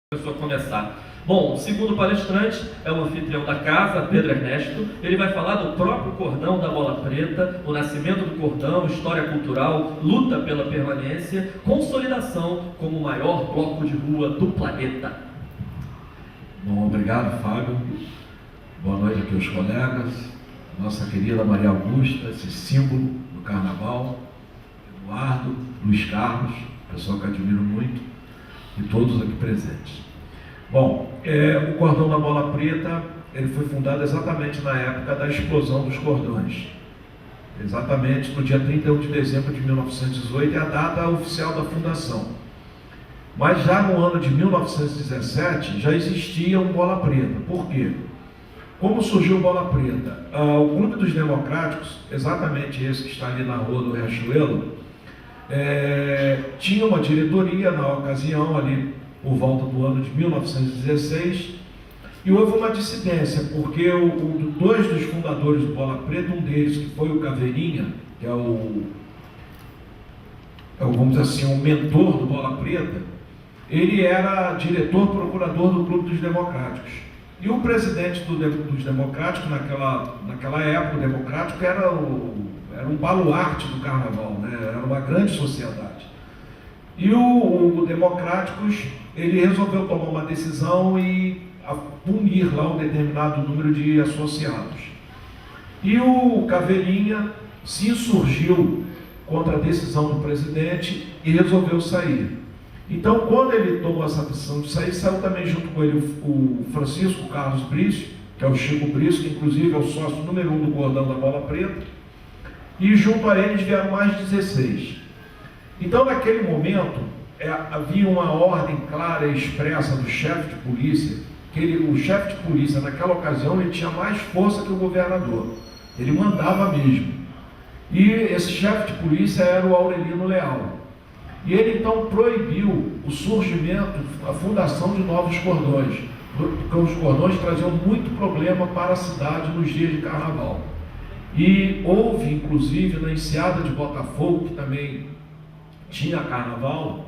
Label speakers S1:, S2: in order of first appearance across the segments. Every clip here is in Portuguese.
S1: Começou a começar. Bom, o segundo palestrante é o anfitrião da casa, Pedro Ernesto. Ele vai falar do próprio cordão da Bola Preta, o nascimento do cordão, história cultural, luta pela permanência, consolidação como o maior bloco de rua do planeta.
S2: Bom, obrigado, Fábio. Boa noite aqui aos colegas. Nossa querida Maria Augusta, esse símbolo do carnaval, Eduardo, Luiz Carlos, pessoal que admiro muito, e todos aqui presentes. Bom, o Cordão da Bola Preta, ele foi fundado exatamente na época da explosão dos cordões. Exatamente no dia 31 de dezembro de 1918 é a data oficial da fundação. Mas já no ano de 1917 já existia um Bola Preta. Por quê? Como surgiu o Bola Preta? O Clube dos Democráticos, exatamente esse que está ali na rua do Riachuelo, tinha uma diretoria na ocasião, ali por volta do ano de 1916, e houve uma dissidência, porque dois dos fundadores do Bola Preta, um deles que foi o Caveirinha, que é vamos dizer assim, o mentor do Bola Preta, ele era diretor-procurador do Clube dos Democráticos. E o presidente dos Democráticos, naquela época, o Democrático era um baluarte do carnaval, né? Era uma grande sociedade. E o Democráticos, ele resolveu tomar uma decisão e punir lá um determinado número de associados. E o Caveirinha se insurgiu contra a decisão do presidente e resolveu sair. Então, quando ele tomou essa decisão de sair, saiu também junto com ele o Francisco Carlos Brício, que é o Chico Brício, que inclusive é o sócio número 1 do Cordão da Bola Preta, e junto a eles vieram mais 16. Então, naquele momento, havia uma ordem clara e expressa do chefe de polícia, o chefe de polícia, naquela ocasião, ele tinha mais força que o governador. Ele mandava mesmo. E esse chefe de polícia era o Aurelino Leal. E ele, então, proibiu o surgimento, a fundação de novos cordões, porque os cordões traziam muito problema para a cidade nos dias de carnaval. E houve, inclusive, na Enseada de Botafogo, que também tinha carnaval,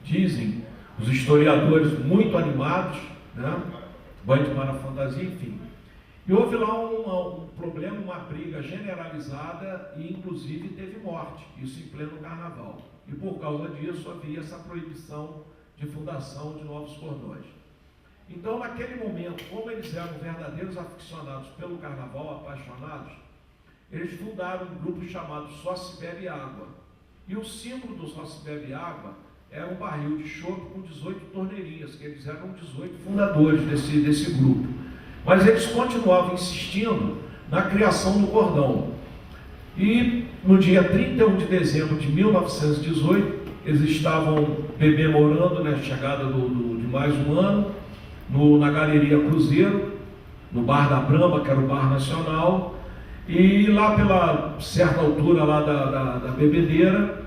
S2: dizem os historiadores muito animados, né? Banho de Mar na Fantasia, enfim. E houve lá um problema, uma briga generalizada e, inclusive, teve morte, isso em pleno carnaval. E por causa disso havia essa proibição de fundação de novos cordões. Então, naquele momento, como eles eram verdadeiros aficionados pelo carnaval, apaixonados, eles fundaram um grupo chamado Só Se Bebe Água. E o símbolo do Só Se Bebe Água era um barril de chope com 18 torneirinhas, que eles eram 18 fundadores desse grupo. Mas eles continuavam insistindo na criação do cordão. E no dia 31 de dezembro de 1918, eles estavam comemorando, né, a chegada de mais um ano, na Galeria Cruzeiro, no Bar da Brama, que era o bar nacional. E lá pela certa altura lá da bebedeira,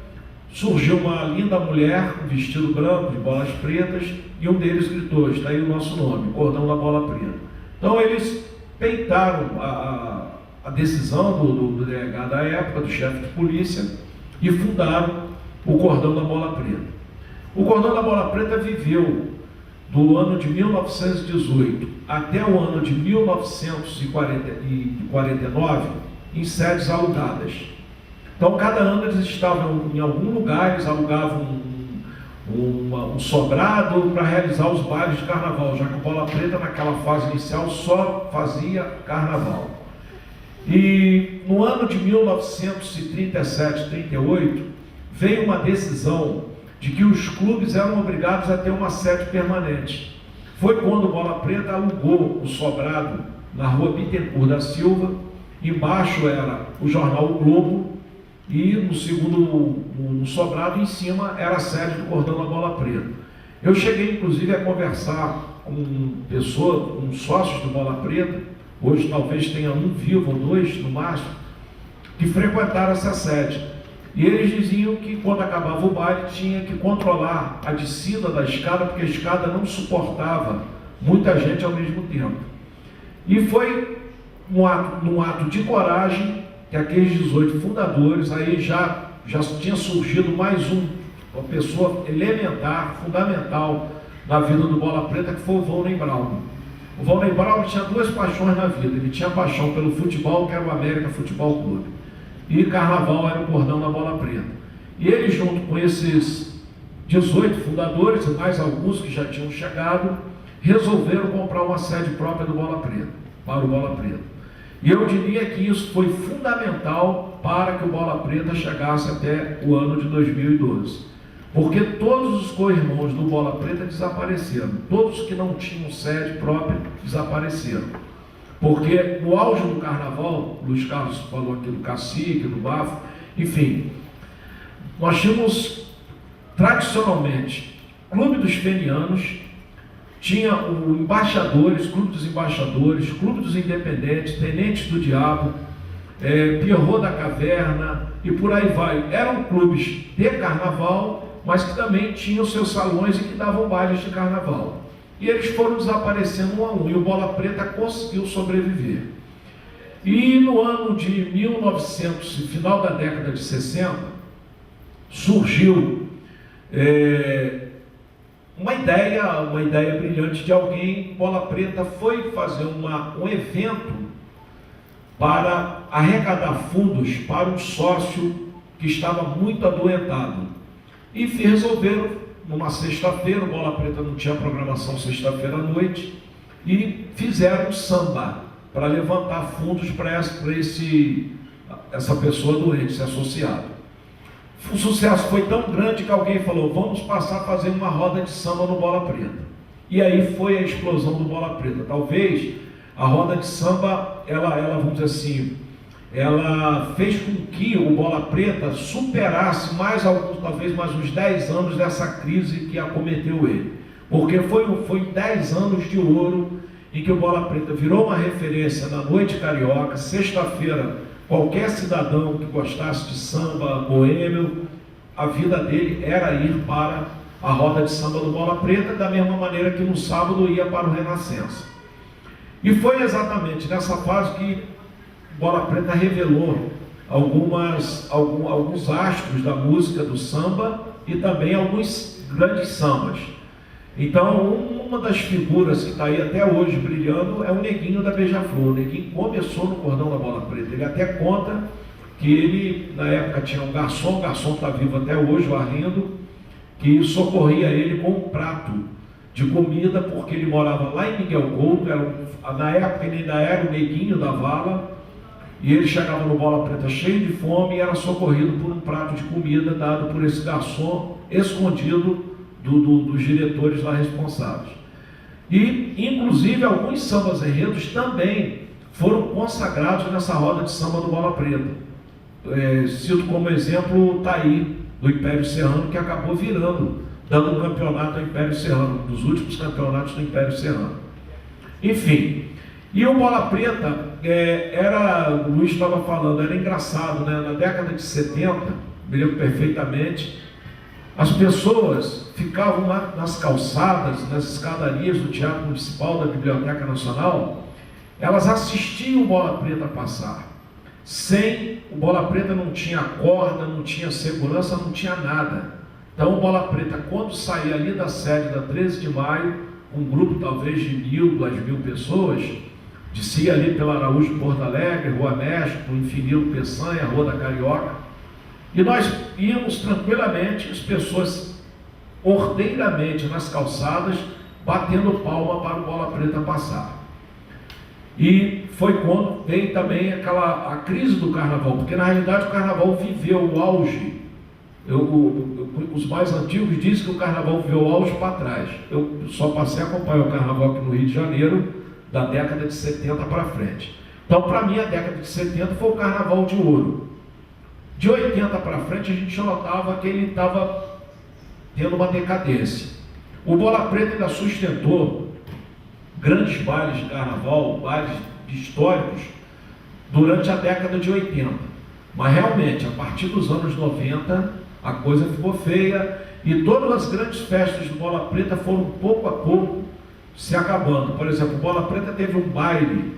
S2: surgiu uma linda mulher com vestido branco, de bolas pretas, e um deles gritou: está aí o nosso nome, Cordão da Bola Preta. Então eles peitaram a decisão do delegado da época, do chefe de polícia, e fundaram o Cordão da Bola Preta. O Cordão da Bola Preta viveu do ano de 1918 até o ano de 1949 em sedes alugadas. Então, cada ano eles estavam em algum lugar, eles alugavam um sobrado para realizar os bailes de carnaval, já que o Bola Preta, naquela fase inicial, só fazia carnaval. E no ano de 1937, 38, veio uma decisão de que os clubes eram obrigados a ter uma sede permanente. Foi quando o Bola Preta alugou o sobrado na rua Bittencourt da Silva. Embaixo era o jornal O Globo e no sobrado em cima era a sede do Cordão da Bola Preta. Eu cheguei inclusive a conversar com sócios do Bola Preta, hoje talvez tenha um vivo ou dois no máximo, que frequentaram essa sede. E eles diziam que quando acabava o baile tinha que controlar a descida da escada, porque a escada não suportava muita gente ao mesmo tempo. E foi num ato de coragem que aqueles 18 fundadores, aí já tinha surgido mais uma pessoa elementar, fundamental na vida do Bola Preta, que foi o Volney Brown. O Volney Brown tinha duas paixões na vida. Ele tinha paixão pelo futebol, que era o América Futebol Clube, e carnaval era o cordão da Bola Preta. E ele, junto com esses 18 fundadores e mais alguns que já tinham chegado, resolveram comprar uma sede própria do Bola Preta, para o Bola Preta. E eu diria que isso foi fundamental para que o Bola Preta chegasse até o ano de 2012. Porque todos os co-irmãos do Bola Preta desapareceram. Todos que não tinham sede própria desapareceram. Porque no auge do carnaval, Luiz Carlos falou aqui do Cacique, do Bafo, enfim, nós tínhamos tradicionalmente Clube dos Fenianos, tinha o Embaixadores, Clube dos Embaixadores, Clube dos Independentes, Tenentes do Diabo, Pierrot da Caverna e por aí vai. Eram clubes de carnaval, mas que também tinham seus salões e que davam bailes de carnaval. E eles foram desaparecendo um a um, e o Bola Preta conseguiu sobreviver. E no ano de 1900, final da década de 60, surgiu uma ideia brilhante de alguém. Bola Preta foi fazer um evento para arrecadar fundos para um sócio que estava muito adoentado. E resolveram, numa sexta-feira, o Bola Preta não tinha programação sexta-feira à noite, e fizeram um samba para levantar fundos para essa pessoa doente, esse associado. O sucesso foi tão grande que alguém falou: vamos passar a fazer uma roda de samba no Bola Preta. E aí foi a explosão do Bola Preta. Talvez a roda de samba, ela vamos dizer assim, ela fez com que o Bola Preta superasse talvez mais uns 10 anos dessa crise que acometeu ele. Porque foi 10 anos de ouro em que o Bola Preta virou uma referência na noite carioca. Sexta-feira, qualquer cidadão que gostasse de samba boêmio, a vida dele era ir para a roda de samba do Bola Preta, da mesma maneira que no sábado ia para o Renascença. E foi exatamente nessa fase que Bola Preta revelou alguns astros da música do samba e também alguns grandes sambas. Então, uma das figuras que está aí até hoje brilhando é o Neguinho da Beija-Flor. O Neguinho começou no cordão da Bola Preta. Ele até conta que ele, na época, tinha um garçom, o garçom está vivo até hoje, o Arlindo, que socorria ele com um prato de comida, porque ele morava lá em Miguel Couto. Na época ele ainda era o Neguinho da Vala, e ele chegava no Bola Preta cheio de fome e era socorrido por um prato de comida dado por esse garçom escondido dos diretores lá responsáveis. E, inclusive, alguns sambas enredos também foram consagrados nessa roda de samba do Bola Preta. Cito como exemplo o Taí, do Império Serrano, que acabou dando um campeonato ao Império Serrano, um dos últimos campeonatos do Império Serrano. Enfim, e o Bola Preta, o Luiz estava falando, era engraçado, né? Na década de 70, me lembro perfeitamente, as pessoas ficavam nas calçadas, nas escadarias do Teatro Municipal, da Biblioteca Nacional, elas assistiam o Bola Preta passar. O Bola Preta não tinha corda, não tinha segurança, não tinha nada. Então o Bola Preta, quando saía ali da sede da 13 de maio, um grupo talvez de 1.000, 2.000 pessoas, descia ali pela Araújo Porto Alegre, Rua México, Infinito Peçanha, Rua da Carioca, e nós íamos tranquilamente, as pessoas ordeiramente nas calçadas, batendo palma para o Bola Preta passar. E foi quando veio também a crise do carnaval, porque na realidade o carnaval viveu o auge. Os mais antigos dizem que o carnaval viveu o auge para trás. Eu só passei a acompanhar o carnaval aqui no Rio de Janeiro da década de 70 para frente. Então, para mim, a década de 70 foi o carnaval de ouro. De 80 para frente, a gente já notava que ele estava tendo uma decadência. O Bola Preta ainda sustentou grandes bailes de carnaval, bailes históricos, durante a década de 80. Mas realmente, a partir dos anos 90, a coisa ficou feia e todas as grandes festas do Bola Preta foram pouco a pouco se acabando. Por exemplo, o Bola Preta teve um baile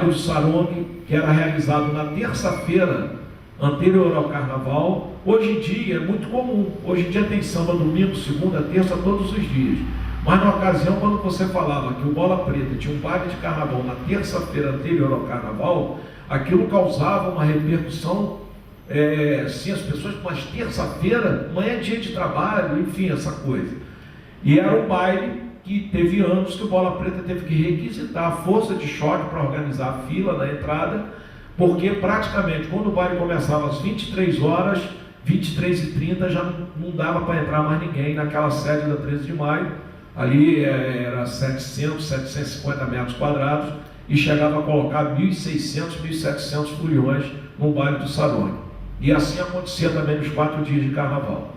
S2: do Sarongue, que era realizado na terça-feira anterior ao carnaval. Hoje em dia é muito comum. Hoje em dia tem samba domingo, segunda, terça, todos os dias. Mas na ocasião, quando você falava que o Bola Preta tinha um baile de carnaval na terça-feira anterior ao carnaval, aquilo causava uma repercussão, assim, as pessoas, mas terça-feira, amanhã é dia de trabalho, enfim, essa coisa. E era um baile que teve anos que o Bola Preta teve que requisitar a força de choque para organizar a fila na entrada, porque praticamente quando o baile começava às 23 horas, 23h30, já não dava para entrar mais ninguém naquela sede da 13 de maio, ali era 700, 750 metros quadrados, e chegava a colocar 1.600, 1.700 foliões no baile do Sarone. E assim acontecia também nos 4 dias de carnaval.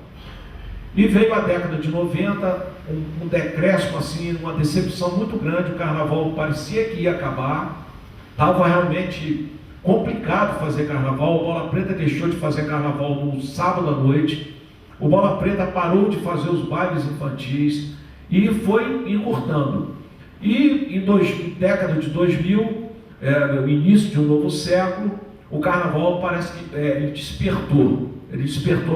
S2: E veio a década de 90, um decréscimo, assim, uma decepção muito grande. O carnaval parecia que ia acabar, estava realmente complicado fazer carnaval. O Bola Preta deixou de fazer carnaval no sábado à noite, o Bola Preta parou de fazer os bailes infantis e foi encurtando. E em década de 2000, no início de um novo século, o carnaval parece que ele despertou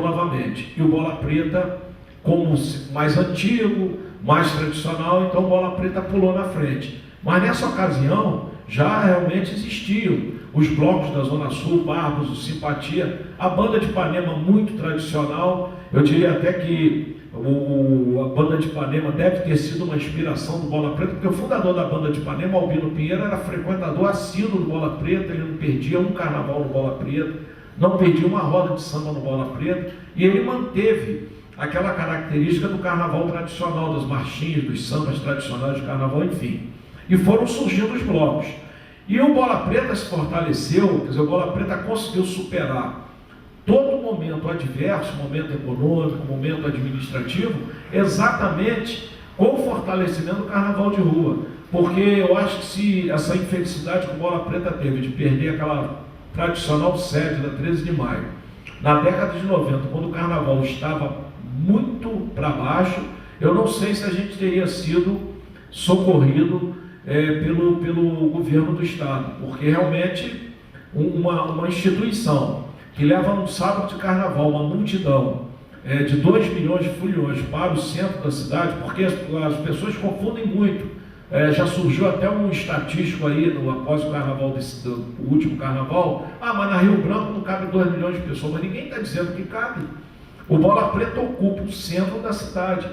S2: novamente. E o Bola Preta, como mais antigo, mais tradicional, então o Bola Preta pulou na frente. Mas nessa ocasião, já realmente existiam os blocos da Zona Sul, Barbos, o Simpatia, a banda de Ipanema muito tradicional. Eu diria até que a banda de Ipanema deve ter sido uma inspiração do Bola Preta, porque o fundador da banda de Ipanema, Albino Pinheiro, era frequentador assíduo do Bola Preta. Ele não perdia um carnaval no Bola Preta, não perdia uma roda de samba no Bola Preta, e ele manteve aquela característica do carnaval tradicional, das marchinhas, dos sambas tradicionais de carnaval, enfim. E foram surgindo os blocos. E o Bola Preta se fortaleceu, quer dizer, o Bola Preta conseguiu superar todo momento adverso, momento econômico, momento administrativo, exatamente com o fortalecimento do carnaval de rua. Porque eu acho que se essa infelicidade que o Bola Preta teve de perder aquela tradicional sede da 13 de maio, na década de 90, quando o carnaval estava muito para baixo, eu não sei se a gente teria sido socorrido pelo governo do Estado, porque realmente uma instituição que leva no sábado de carnaval uma multidão de 2 milhões de foliões para o centro da cidade, porque as pessoas confundem muito. Já surgiu até um estatístico aí, após o carnaval, o último carnaval, mas na Rio Branco não cabe 2 milhões de pessoas, mas ninguém está dizendo que cabe. O Bola Preta ocupa o centro da cidade.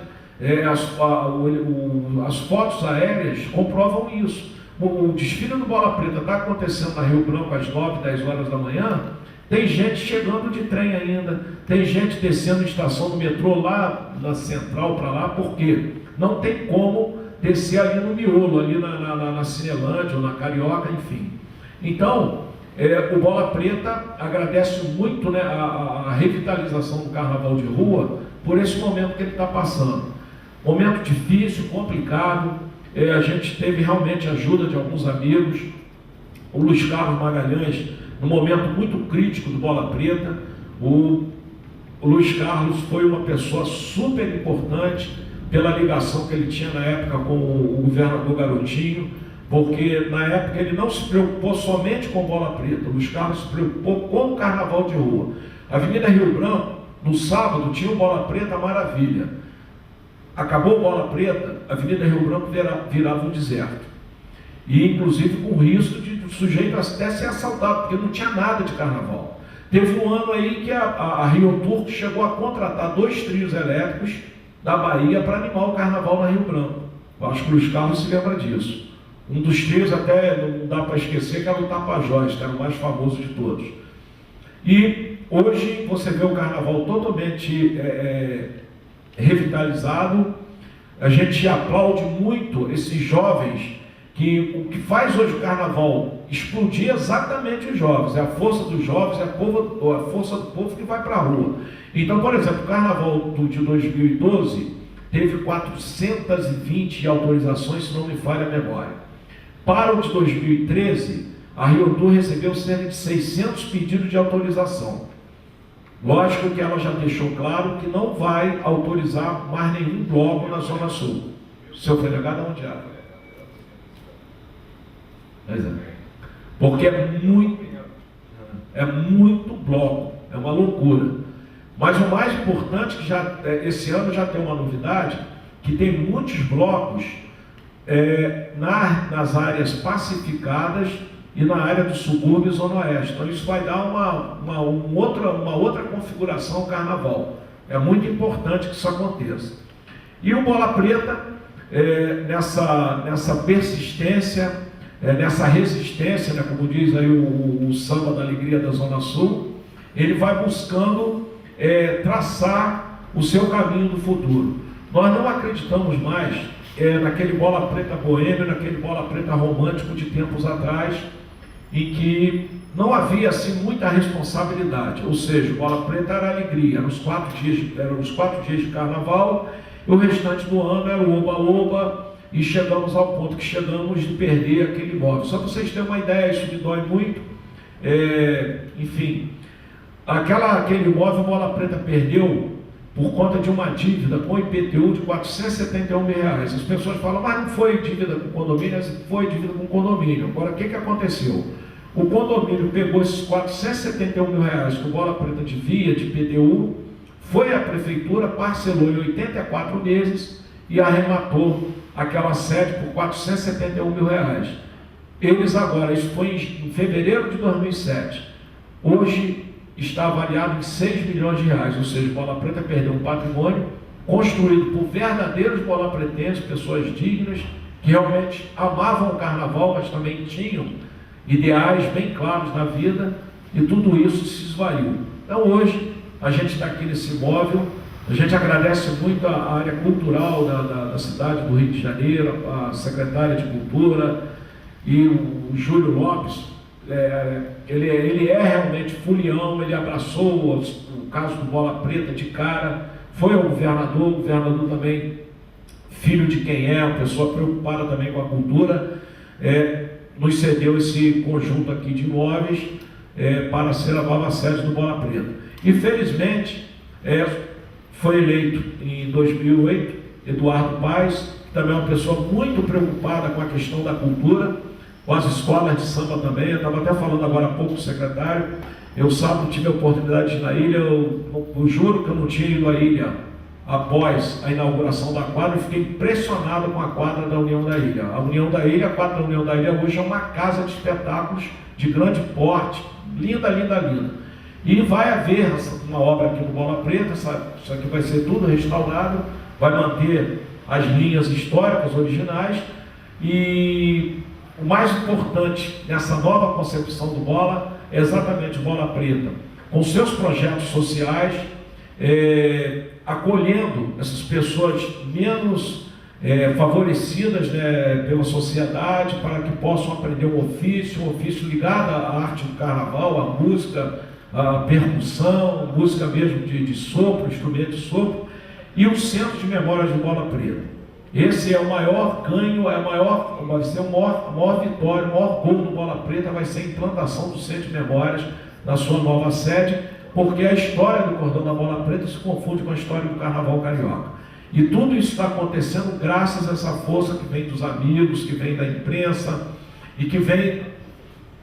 S2: As fotos aéreas comprovam isso. O desfile do Bola Preta está acontecendo na Rio Branco às 9, 10 horas da manhã. Tem gente chegando de trem ainda, tem gente descendo em estação do metrô lá na Central para lá, porque não tem como descer ali no miolo, ali na Cinelândia ou na Carioca, enfim. Então, o Bola Preta agradece muito, né, a revitalização do carnaval de rua por esse momento que ele está passando. Momento difícil, complicado. A gente teve realmente ajuda de alguns amigos. O Luiz Carlos Magalhães, no momento muito crítico do Bola Preta, o Luiz Carlos foi uma pessoa super importante pela ligação que ele tinha na época com o governador Garotinho, porque na época ele não se preocupou somente com Bola Preta. O Luiz Carlos se preocupou com o carnaval de rua. A Avenida Rio Branco, no sábado, tinha o Bola Preta maravilha. Acabou o Bola Preta, a Avenida Rio Branco virava um deserto. E inclusive com risco de o sujeito até ser assaltado, porque não tinha nada de carnaval. Teve um ano aí que a Rio Turco chegou a contratar 2 trios elétricos da Bahia para animar o carnaval na Rio Branco. Eu acho que o Luiz Carlos se lembra disso. Um dos trios até não dá para esquecer, que era o Tapajós, que era o mais famoso de todos. E hoje você vê o carnaval totalmente revitalizado. A gente aplaude muito esses jovens, que o que faz hoje o carnaval explodir exatamente os jovens, é a força dos jovens, é a força do povo que vai para a rua. Então, por exemplo, o carnaval de 2012 teve 420 autorizações, se não me falha a memória. Para o de 2013, a Rio Tour recebeu cerca de 600 pedidos de autorização. Lógico que ela já deixou claro que não vai autorizar mais nenhum bloco na Zona Sul. Seu delegado, onde é? Porque é muito bloco, é uma loucura. Mas o mais importante, que esse ano já tem uma novidade, que tem muitos blocos nas áreas pacificadas e na área do subúrbio e zona oeste. Então isso vai dar uma outra configuração ao carnaval. É muito importante que isso aconteça. E o Bola Preta, nessa persistência, nessa resistência, né, como diz aí o Samba da Alegria da Zona Sul, ele vai buscando traçar o seu caminho do futuro. Nós não acreditamos mais naquele Bola Preta boêmio, naquele Bola Preta romântico de tempos atrás, em que não havia assim muita responsabilidade, ou seja, o Bola Preta era alegria, eram os 4 dias de carnaval, e o restante do ano era o oba-oba, e chegamos ao ponto que chegamos de perder aquele imóvel. Só para vocês terem uma ideia, isso me dói muito, enfim, aquele imóvel o Bola Preta perdeu por conta de uma dívida com IPTU de R$471 mil. As pessoas falam, mas não foi dívida com condomínio, foi dívida com condomínio. Agora, o que aconteceu? O condomínio pegou esses R$471 mil que o Bola Preta devia de IPTU, foi à prefeitura, parcelou em 84 meses e arrematou aquela sede por R$471 mil. Eles agora, isso foi em fevereiro de 2007, hoje está avaliado em R$6 milhões, ou seja, Bola Preta perdeu um patrimônio construído por verdadeiros bola-pretenses, pessoas dignas, que realmente amavam o carnaval, mas também tinham ideais bem claros na vida, e tudo isso se esvaiu. Então hoje, a gente está aqui nesse imóvel, a gente agradece muito a área cultural da cidade do Rio de Janeiro, a secretária de Cultura e o Júlio Lopes. Ele é realmente fulião, ele abraçou o caso do Bola Preta de cara, foi ao governador, o governador também, filho de quem uma pessoa preocupada também com a cultura, nos cedeu esse conjunto aqui de imóveis para ser a nova sede do Bola Preta. Infelizmente, foi eleito em 2008 Eduardo Paes, que também é uma pessoa muito preocupada com a questão da cultura, com as escolas de samba também. Eu estava até falando agora há pouco com o secretário, eu sábado tive a oportunidade de ir na ilha, eu juro que eu não tinha ido à ilha após a inauguração da quadra, eu fiquei impressionado com a quadra da União da Ilha. A quadra da União da Ilha hoje é uma casa de espetáculos de grande porte, linda, linda, linda. E vai haver uma obra aqui no Bola Preta, isso aqui vai ser tudo restaurado, vai manter as linhas históricas originais, e o mais importante nessa nova concepção do Bola é exatamente o Bola Preta, com seus projetos sociais, acolhendo essas pessoas menos favorecidas, né, pela sociedade, para que possam aprender um ofício ligado à arte do carnaval, à música, à percussão, música mesmo de sopro, instrumento de sopro, e o Centro de Memórias do Bola Preta. Esse é o maior ganho, vai ser a maior vitória, o maior gol do Bola Preta vai ser a implantação do Centro de Memórias na sua nova sede, porque a história do cordão da Bola Preta se confunde com a história do carnaval carioca. E tudo isso está acontecendo graças a essa força que vem dos amigos, que vem da imprensa e que vem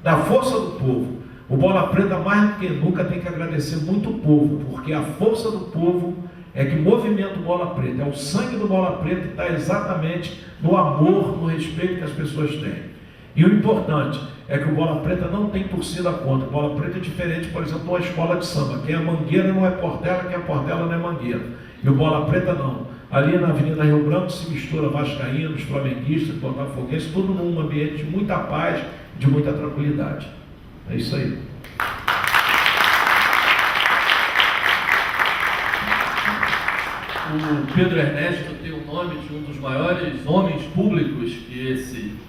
S2: da força do povo. O Bola Preta, mais do que nunca, tem que agradecer muito o povo, porque a força do povo é que movimenta o Bola Preta, é o sangue do Bola Preta que está exatamente no amor, no respeito que as pessoas têm. E o importante é que o Bola Preta não tem torcida contra. O Bola Preta é diferente, por exemplo, de uma escola de samba. Quem é Mangueira não é Portela, quem é Portela não é Mangueira. E o Bola Preta não. Ali na Avenida Rio Branco se mistura vascaínos, flamenguistas, botafoguenses, tudo num ambiente de muita paz, de muita tranquilidade. É isso aí.
S1: O Pedro Ernesto tem o nome de um dos maiores homens públicos que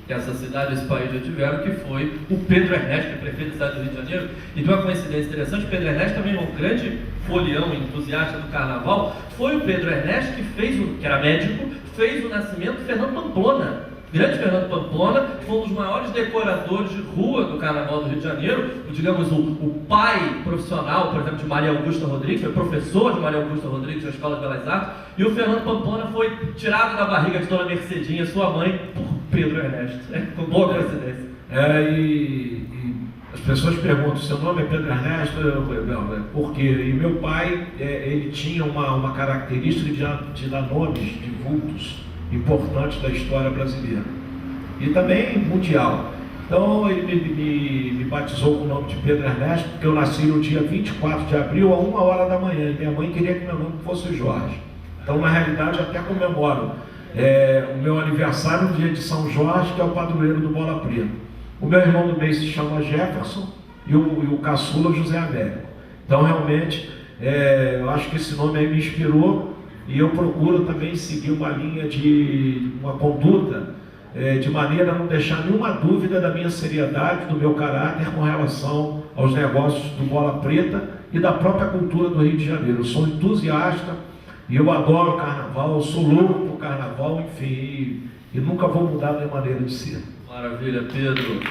S1: essa cidade, esse país já tiveram, que foi o Pedro Ernesto, que é prefeito da cidade do Rio de Janeiro. E tem uma coincidência interessante, o Pedro Ernesto também é um grande folião, entusiasta do carnaval. Foi o Pedro Ernesto que era médico, fez o nascimento de Fernando Pamplona. Grande Fernando Pamplona, que foi um dos maiores decoradores de rua do Carnaval do Rio de Janeiro, digamos, o pai profissional, por exemplo, de Maria Augusta Rodrigues, foi professor de Maria Augusta Rodrigues na Escola de Belas Artes, e o Fernando Pamplona foi tirado da barriga de Dona Mercedinha, sua mãe, por Pedro Ernesto. Com boa coincidência.
S2: As pessoas perguntam, seu nome é Pedro Ernesto? Por quê? E meu pai, ele tinha uma característica de dar nomes de vultos importantes da história brasileira e também mundial. Então ele me batizou com o nome de Pedro Ernesto, porque eu nasci no dia 24 de abril, a 1h da manhã, e minha mãe queria que meu nome fosse Jorge. Então, na realidade, eu até comemoro o meu aniversário no dia de São Jorge, que é o padroeiro do Bola Preta. O meu irmão do meio se chama Jefferson e o caçula José Américo. Então, realmente, eu acho que esse nome aí me inspirou, e eu procuro também seguir uma linha uma conduta de maneira a não deixar nenhuma dúvida da minha seriedade, do meu caráter com relação aos negócios do Bola Preta e da própria cultura do Rio de Janeiro. Eu sou entusiasta e eu adoro o carnaval, eu sou louco por carnaval, enfim, e nunca vou mudar a minha maneira de ser.
S1: Maravilha, Pedro.